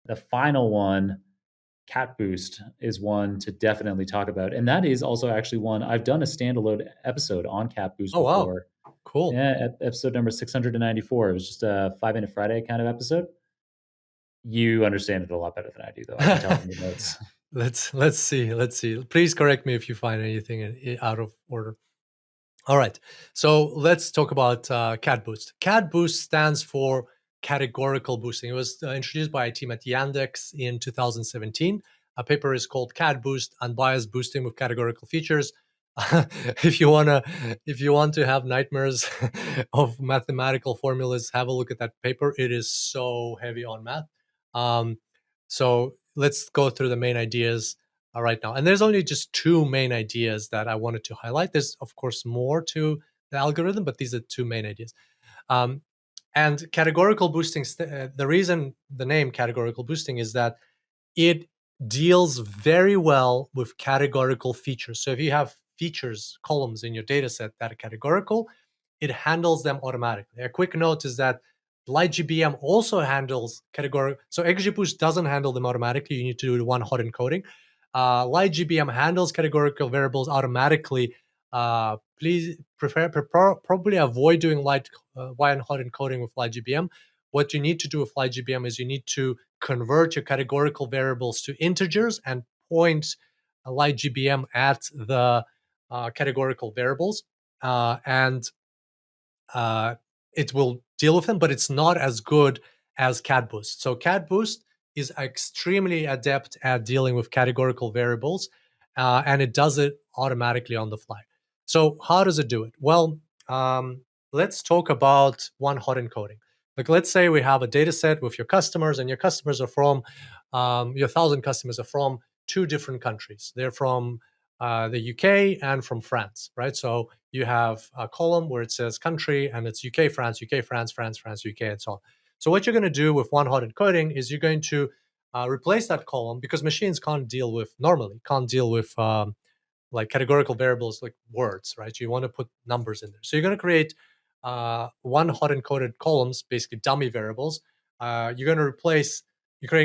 The final one, CatBoost, is one to definitely talk about, and that is also actually one I've done a standalone episode on CatBoost Oh, wow. before. Cool. Yeah, episode number 694. It was just a 5 Minute Friday kind of episode. You understand it a lot better than I do, though. I can tell from the notes. Let's see. Let's see. Please correct me if you find anything out of order. All right. So let's talk about CatBoost. CatBoost stands for categorical boosting. It was introduced by a team at Yandex in 2017. A paper is called CatBoost: Unbiased Boosting with Categorical Features. if you want to have nightmares of mathematical formulas, have a look at that paper. It is so heavy on math. Um, so let's go through the main ideas right now. And there's only just two main ideas that I wanted to highlight. There's, of course, more to the algorithm, but these are two main ideas. Um, and categorical boosting, the reason the name categorical boosting is that it deals very well with categorical features. So if you have features, columns in your data set that are categorical, it handles them automatically. A quick note is that LightGBM also handles categorical. So XGBoost doesn't handle them automatically. You need to do one hot encoding. LightGBM handles categorical variables automatically. Please probably avoid doing one hot encoding with LightGBM. What you need to do with LightGBM is you need to convert your categorical variables to integers and point a LightGBM at the categorical variables, and it will deal with them, but it's not as good as CatBoost. So CatBoost is extremely adept at dealing with categorical variables, and it does it automatically on the fly. So how does it do it? Well, let's talk about one hot encoding. Like, let's say we have a data set with your customers, and your customers are from, your 1,000 customers are from two different countries. They're from the UK and from France, right? So you have a column where it says country, and it's UK, France, UK, France, France, France, UK, and so on. So what you're going to do with one hot encoding is you're going to replace that column, because machines can't deal with like categorical variables like words, right? You want to put numbers in there. So you're going to create one hot encoded columns, basically dummy variables. You're going to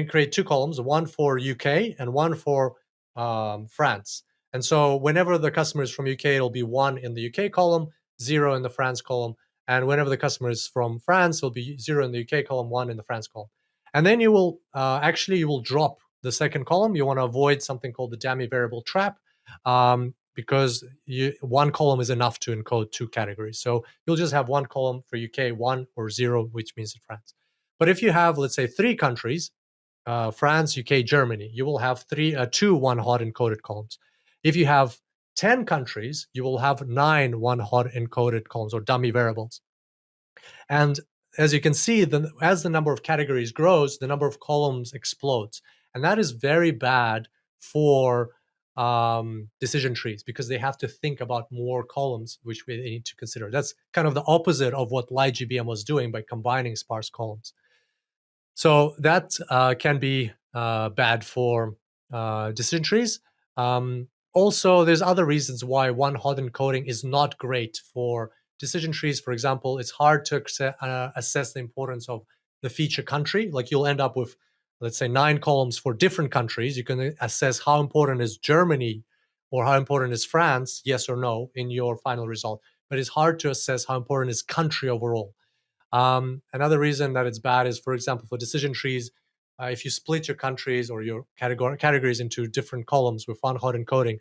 create two columns, one for UK and one for France. And so whenever the customer is from UK, it'll be 1 in the UK column, 0 in the France column. And whenever the customer is from France, it'll be 0 in the UK column, 1 in the France column. And then you will you will drop the second column. You want to avoid something called the dummy variable trap, because one column is enough to encode two categories. So you'll just have one column for UK, 1 or 0, which means it's France. But if you have, let's say, 3 countries, France, UK, Germany, you will have two one hot encoded columns. If you have 10 countries, you will have 9 one hot encoded columns, or dummy variables. And as you can see, as the number of categories grows, the number of columns explodes. And that is very bad for decision trees, because they have to think about more columns, which we need to consider. That's kind of the opposite of what LightGBM was doing by combining sparse columns. So that can be bad for decision trees. Also, there's other reasons why one hot encoding is not great for decision trees. For example, it's hard to assess the importance of the feature country. Like, you'll end up with, let's say, 9 columns for different countries. You can assess how important is Germany or how important is France, yes or no, in your final result. But it's hard to assess how important is country overall. Another reason that it's bad is, for example, for decision trees, if you split your countries or your categories into different columns with one hot encoding,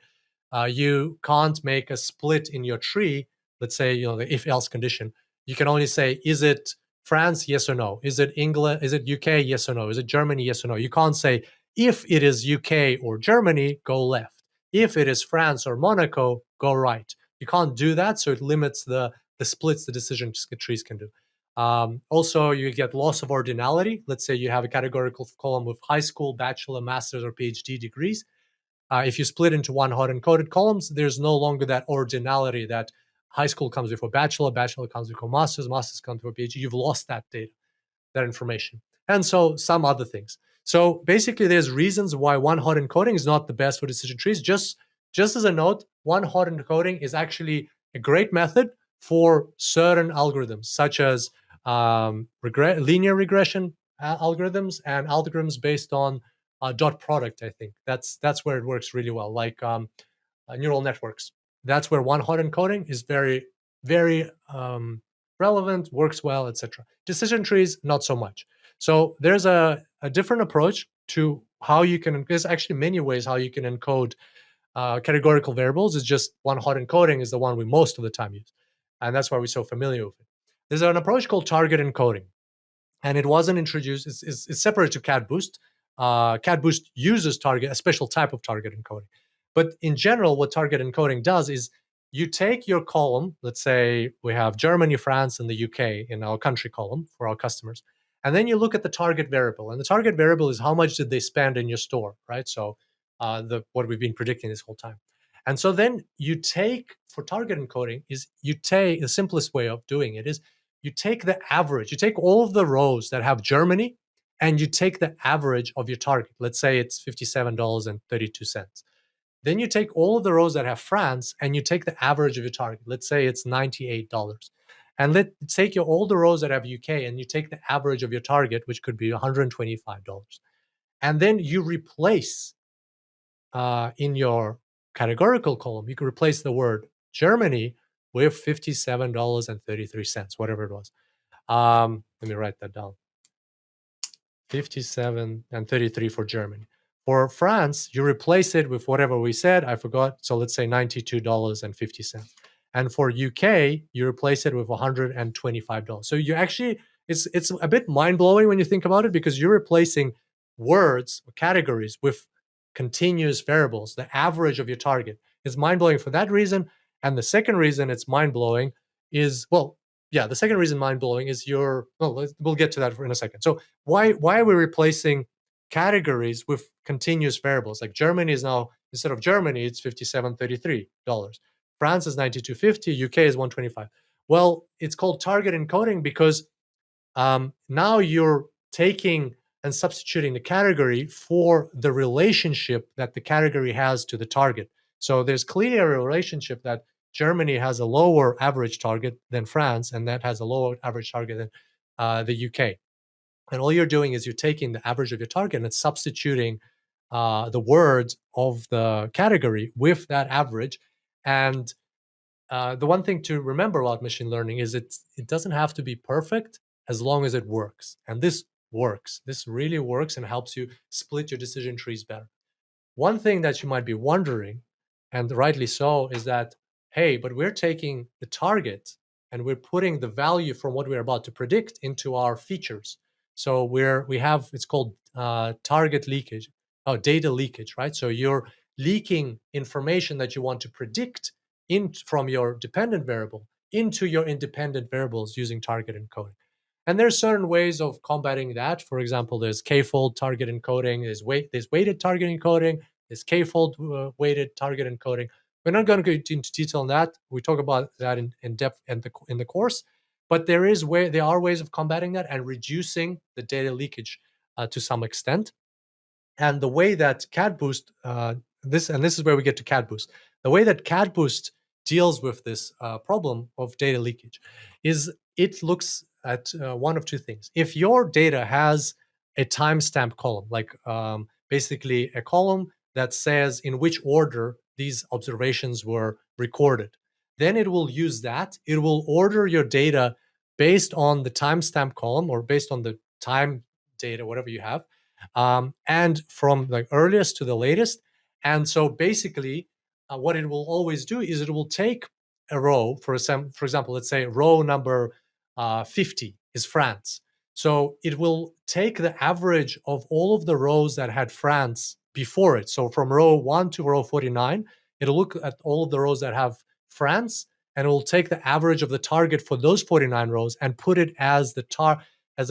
you can't make a split in your tree. Let's say, the if-else condition. You can only say, is it France, yes or no? Is it England? Is it UK, yes or no? Is it Germany, yes or no? You can't say, if it is UK or Germany, go left. If it is France or Monaco, go right. You can't do that, so it limits the splits the decision trees can do. Also, you get loss of ordinality. Let's say you have a categorical column with high school, bachelor, master's, or PhD degrees. If you split into one hot encoded columns, there's no longer that ordinality that high school comes before bachelor, bachelor comes before master's, master's comes before PhD. You've lost that data, that information. And so some other things. So basically, there's reasons why one hot encoding is not the best for decision trees. Just as a note, one hot encoding is actually a great method for certain algorithms, such as linear regression, algorithms and algorithms based on dot product. I think that's where it works really well, like neural networks. That's where one hot encoding is very relevant, works well, etc. Decision trees, not so much. So there's a different approach to how you can. There's actually many ways how you can encode categorical variables. Is just one hot encoding is the one we most of the time use, and that's why we're so familiar with it. There's an approach called target encoding, and it wasn't introduced. It's separate to CatBoost. CatBoost uses a special type of target encoding, but in general, what target encoding does is you take your column. Let's say we have Germany, France, and the UK in our country column for our customers, and then you look at the target variable, and the target variable is how much did they spend in your store, right? So the what we've been predicting this whole time. And so then you take, for target encoding, is you take the simplest way of doing it is you take the average, you take all of the rows that have Germany and you take the average of your target. Let's say it's $57.32. Then you take all of the rows that have France and you take the average of your target. Let's say it's $98. And let's take all the rows that have UK and you take the average of your target, which could be $125. And then you replace in your categorical column, you can replace the word Germany with $57.33, whatever it was. Let me write that down. 57 and 33 for Germany. For France, you replace it with whatever we said. I forgot. So let's say $92.50. And for UK, you replace it with $125. So you actually, it's a bit mind-blowing when you think about it, because you're replacing words or categories with continuous variables, the average of your target. It's mind-blowing for that reason. And the second reason it's mind-blowing is, well, yeah, the second reason mind-blowing is we'll get to that in a second. So why are we replacing categories with continuous variables? Like Germany is now, instead of Germany, it's $57.33. France is $92.50, UK is $125. Well, it's called target encoding because now you're taking and substituting the category for the relationship that the category has to the target. So there's clearly a relationship that Germany has a lower average target than France, and that has a lower average target than the UK. And all you're doing is you're taking the average of your target and substituting the words of the category with that average. And the one thing to remember about machine learning is it doesn't have to be perfect as long as it works. And this works. This really works and helps you split your decision trees better. One thing that you might be wondering, and rightly so, is that, hey, but we're taking the target and we're putting the value from what we're about to predict into our features. So it's called target leakage, data leakage, right? So you're leaking information that you want to predict from your dependent variable into your independent variables using target encoding. And there's certain ways of combating that. For example, there's k-fold target encoding, there's weighted target encoding, there's k-fold weighted target encoding. We're not going to go into detail on that. We talk about that in depth in the course, but there are ways of combating that and reducing the data leakage to some extent. And the way that CatBoost, this is where we get to CatBoost. The way that CatBoost deals with this problem of data leakage is it looks at one of two things. If your data has a timestamp column, like basically a column that says in which order these observations were recorded, then it will use that. It will order your data based on the timestamp column or based on the time data, whatever you have, and from the earliest to the latest. And so basically, what it will always do is it will take a row, for example, let's say row number 50 is France. So it will take the average of all of the rows that had France before it. So from row 1 to row 49, it'll look at all of the rows that have France, and it will take the average of the target for those 49 rows and put it as a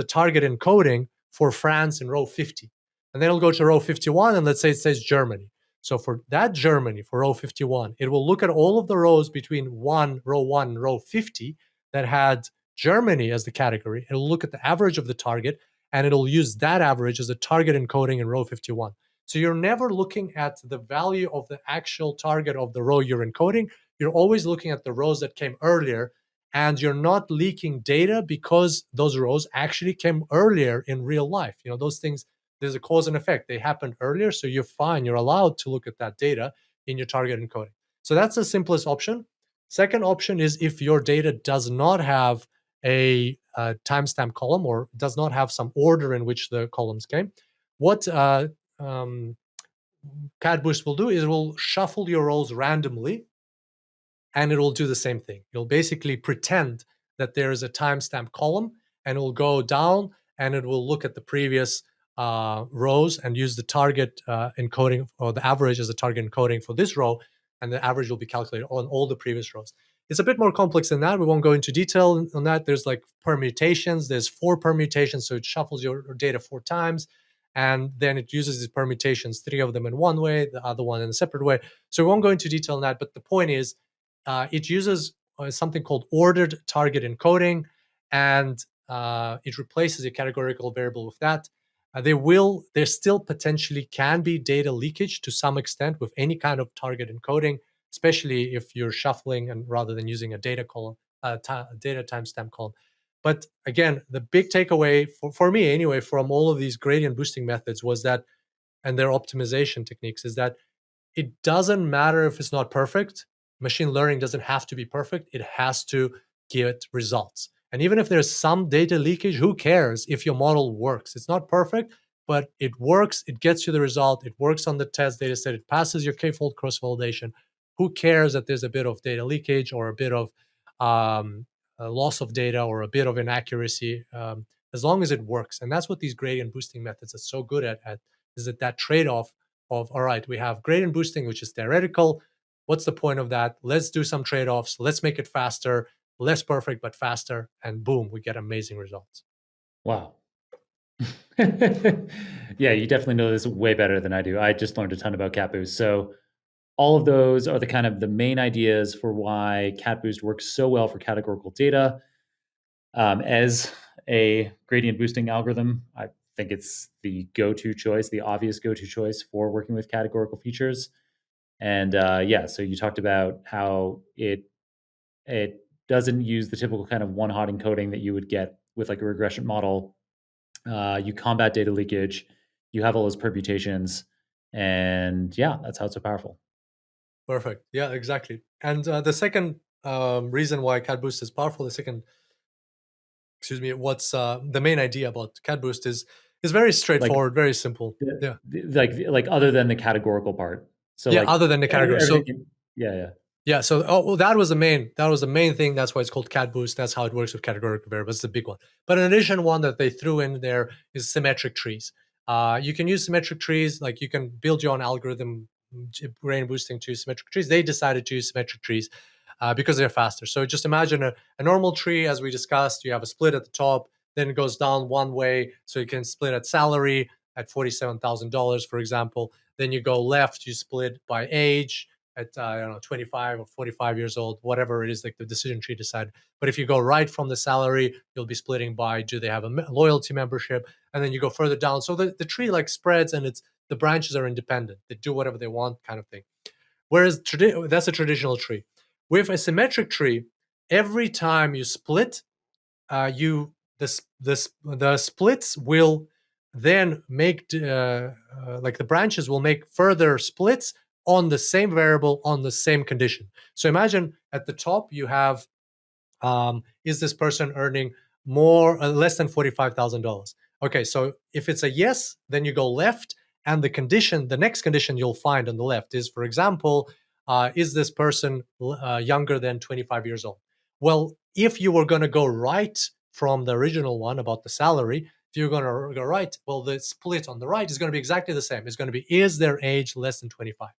target encoding for France in row 50. And then it'll go to row 51, and let's say it says Germany. So for that Germany, for row 51, it will look at all of the rows between row 1 and row 50 that had Germany as the category. It'll look at the average of the target, and it'll use that average as a target encoding in row 51. So you're never looking at the value of the actual target of the row you're encoding. You're always looking at the rows that came earlier, and you're not leaking data because those rows actually came earlier in real life. Those things, there's a cause and effect. They happened earlier, so you're fine. You're allowed to look at that data in your target encoding. So that's the simplest option. Second option is if your data does not have a timestamp column or does not have some order in which the columns came. What um, CatBoost will do is it will shuffle your rows randomly, and it will do the same thing. It'll basically pretend that there is a timestamp column, and it will go down and it will look at the previous rows and use the target encoding, or the average as a target encoding for this row, and the average will be calculated on all the previous rows. It's a bit more complex than that. We won't go into detail on that. There's like permutations. There's 4 permutations, so it shuffles your data 4 times, and then it uses these permutations, 3 of them in one way, the other one in a separate way. So we won't go into detail on that, but the point is, it uses something called ordered target encoding, and it replaces a categorical variable with that. There still potentially can be data leakage to some extent with any kind of target encoding, especially if you're shuffling and rather than using a data column, data timestamp column. But again, the big takeaway for me anyway from all of these gradient boosting methods was that, and their optimization techniques, is that it doesn't matter if it's not perfect. Machine learning doesn't have to be perfect. It has to get results. And even if there's some data leakage, who cares if your model works? It's not perfect, but it works. It gets you the result. It works on the test data set. It passes your k-fold cross-validation. Who cares that there's a bit of data leakage or a bit of a loss of data or a bit of inaccuracy, as long as it works. And that's what these gradient boosting methods are so good at is that trade-off of, all right, we have gradient boosting, which is theoretical. What's the point of that? Let's do some trade-offs. Let's make it faster, less perfect, but faster. And boom, we get amazing results. Wow. Yeah, you definitely know this way better than I do. I just learned a ton about CatBoost. So all of those are the kind of the main ideas for why CatBoost works so well for categorical data. As a gradient boosting algorithm, I think it's the go-to choice, the obvious go-to choice for working with categorical features. And yeah, so you talked about how it doesn't use the typical kind of one-hot encoding that you would get with like a regression model. You combat data leakage. You have all those permutations, and yeah, that's how it's so powerful. Perfect. Yeah, exactly. And the second reason why CatBoost is powerful, the second, excuse me, what's the main idea about CatBoost is very Like straightforward, very simple. Yeah. like other than the categorical part. So Yeah, like other than the category. everything. So Yeah, yeah. yeah, so well, that was the main thing. That's why it's called CatBoost. That's how it works with categorical variables. It's the big one. But in addition, one that they threw in there is symmetric trees. You can use symmetric trees, like you can build your own algorithm, gradient boosting to symmetric trees. They decided to use symmetric trees because they're faster. So just imagine a normal tree, as we discussed. You have a split at the top, then it goes down one way, so you can split at salary at $47,000, for example. Then you go left, you split by age at I don't know 25 or 45 years old, whatever it is, like the decision tree decided. But if you go right from the salary, you'll be splitting by do they have a loyalty membership, and then you go further down. So the tree like spreads, and the branches are independent. They do whatever they want, kind of thing. Whereas that's a traditional tree. With a symmetric tree, every time you split, you the splits will then make like the branches will make further splits on the same variable on the same condition. So imagine at the top you have is this person earning more less than $45,000? Okay, so if it's a yes, then you go left, and the next condition you'll find on the left is, for example, is this person younger than 25 years old? Well, if you were going to go right from the original one about the salary, if you're going to go right, well, the split on the right is going to be exactly the same. It's going to be, is their age less than 25?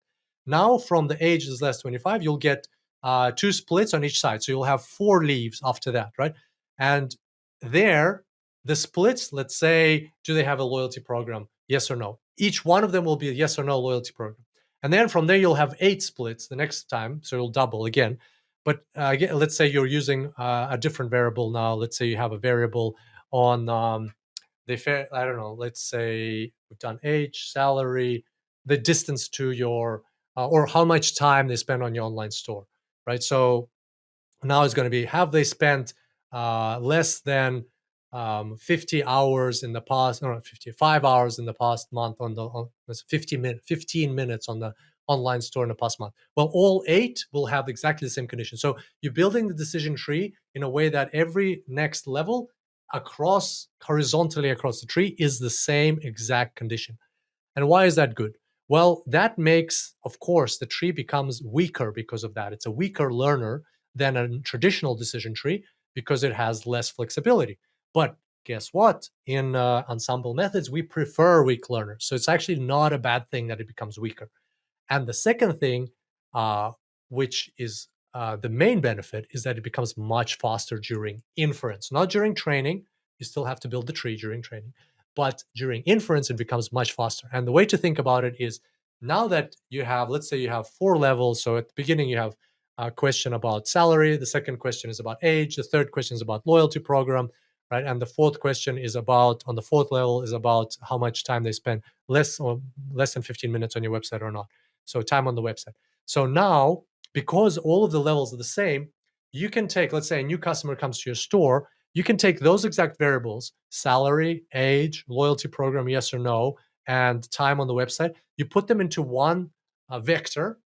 Now, from the age is less 25, you'll get 2 splits on each side. So you'll have 4 leaves after that, right? And there, the splits, let's say, do they have a loyalty program? Yes or no. Each one of them will be a yes or no loyalty program. And then from there, you'll have 8 splits the next time. So you'll double again. But again, let's say you're using a different variable now. Let's say you have a variable on I don't know, let's say we've done age, salary, the distance to your, or how much time they spend on your online store, right? So Now it's going to be, have they spent less than 50 hours in the past, no, 55 hours in the past month on the 15 minutes on the online store in the past month. Well, all 8 will have exactly the same condition. So you're building the decision tree in a way that every next level across, horizontally across the tree, is the same exact condition. And why is that good? Well, that makes, of course, the tree becomes weaker because of that. It's a weaker learner than a traditional decision tree because it has less flexibility. But guess what? In ensemble methods, we prefer weak learners. So it's actually not a bad thing that it becomes weaker. And the second thing, uh, which is the main benefit, is that it becomes much faster during inference, not during training. You still have to build the tree during training, but during inference, it becomes much faster. And the way to think about it is, now that you have, let's say you have 4 levels. So at the beginning, you have a question about salary. The second question is about age. The third question is about loyalty program, right? And the fourth question is about, on the fourth level, is about how much time they spend, less than 15 minutes on your website or not. So time on the website. So now, because all of the levels are the same, you can take, let's say a new customer comes to your store, you can take those exact variables, salary, age, loyalty program, yes or no, and time on the website, you put them into one vector.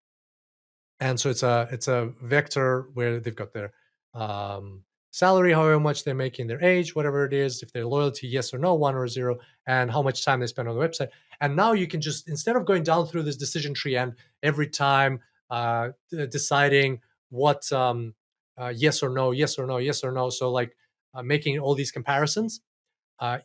And so it's a vector where they've got their salary, however much they're making, their age, whatever it is, if they're loyalty, yes or no, 1 or 0, and how much time they spend on the website. And now you can just, instead of going down through this decision tree and every time deciding what yes or no, yes or no, yes or no, so like making all these comparisons,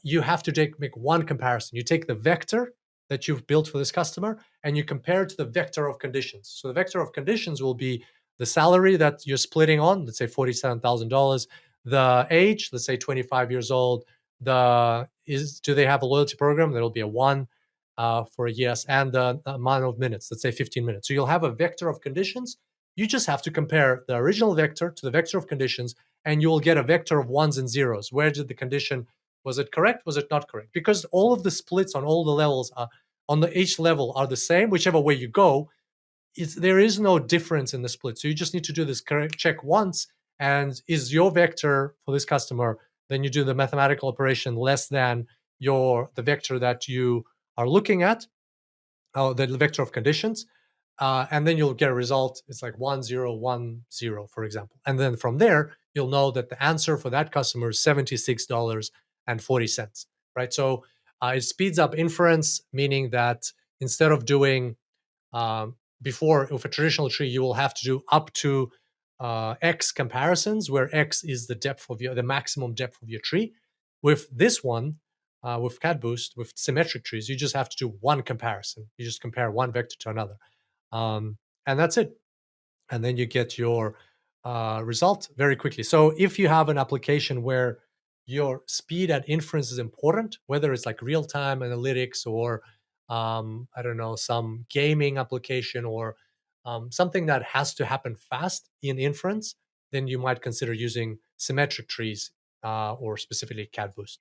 you have to make one comparison. You take the vector that you've built for this customer and you compare it to the vector of conditions. So the vector of conditions will be the salary that you're splitting on, let's say $47,000, the age, let's say 25 years old, do they have a loyalty program? That'll be a 1 for a yes, and the amount of minutes, let's say 15 minutes. So you'll have a vector of conditions. You just have to compare the original vector to the vector of conditions, and you will get a vector of ones and zeros. Where did the condition, was it correct? Was it not correct? Because all of the splits on all the levels on each level are the same, whichever way you go. There is no difference in the split. So you just need to do this correct check once. And is your vector for this customer, then you do the mathematical operation less than the vector that you are looking at, the vector of conditions. And then you'll get a result. It's like 1010, for example. And then from there, you'll know that the answer for that customer is $76.40, right? So it speeds up inference, meaning that instead of doing before, with a traditional tree, you will have to do up to X comparisons, where X is the maximum depth of your tree. With this one, with CatBoost, with symmetric trees, you just have to do one comparison. You just compare one vector to another. And that's it. And then you get your result very quickly. So if you have an application where your speed at inference is important, whether it's like real-time analytics or I don't know, some gaming application or something that has to happen fast in inference, then you might consider using symmetric trees or specifically CatBoost.